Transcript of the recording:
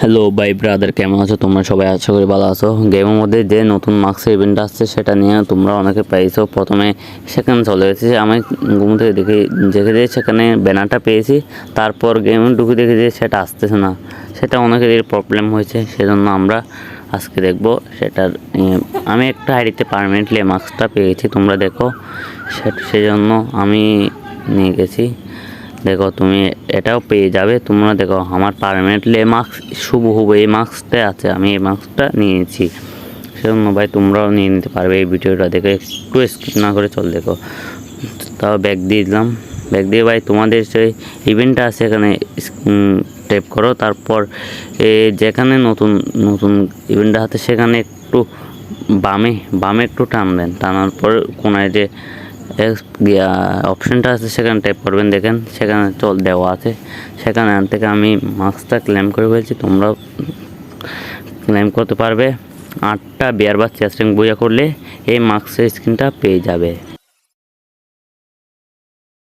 Hello bye brother, কেমন আছো তোমরা? সবাই আশা করি ভালো আছো। গেমের মধ্যে যে নতুন মার্কসের ইভেন্ট আসছে সেটা নিয়ে তোমরা অনেকে পেয়েছো। প্রথমে সেখানে চলে গেছে, আমি ঘুম থেকে দেখে যে সেখানে ব্যানারটা পেয়েছি, তারপর গেমে ঢুকে দেখে যে সেটা আসতেছে না। সেটা অনেকের প্রবলেম হয়েছে, সেজন্য আমরা আজকে দেখব সেটার। আমি একটা আইডিতে পারমানেন্টলি মার্কসটা পেয়েছি, তোমরা দেখো। সেজন্য আমি নিয়ে গেছি। দেখো তুমি এটাও পেয়ে যাবে। তোমরা দেখো আমার পারমানেন্টলি মার্কস হুবহু এই মার্কসটা আছে, আমি এই মার্কসটা নিয়েছি। সেজন্য ভাই তোমরাও নিয়ে নিতে পারবে। এই ভিডিওটা দেখে একটু স্কিপ না করে চল দেখো। তাও ব্যাক দিয়ে দিলাম। ব্যাক দিয়ে ভাই তোমাদের সেই ইভেন্টটা আছে এখানে ট্যাপ করো, তারপর যেখানে নতুন নতুন ইভেন্টটা আছে সেখানে একটু বামে একটু টান দেন। টানার পর কোনায় যে অপশানটা আছে সেখানে ট্যাপ করবেন। দেখেন সেখানে দেওয়া আছে, সেখানে থেকে আমি মার্কসটা ক্লেম করে ফেলছি। তোমরাও ক্লেম করতে পারবে। 8টা বিয়ার বা চেস্টিং বইয়া করলে এই মার্কসের স্ক্রিনটা পেয়ে যাবে।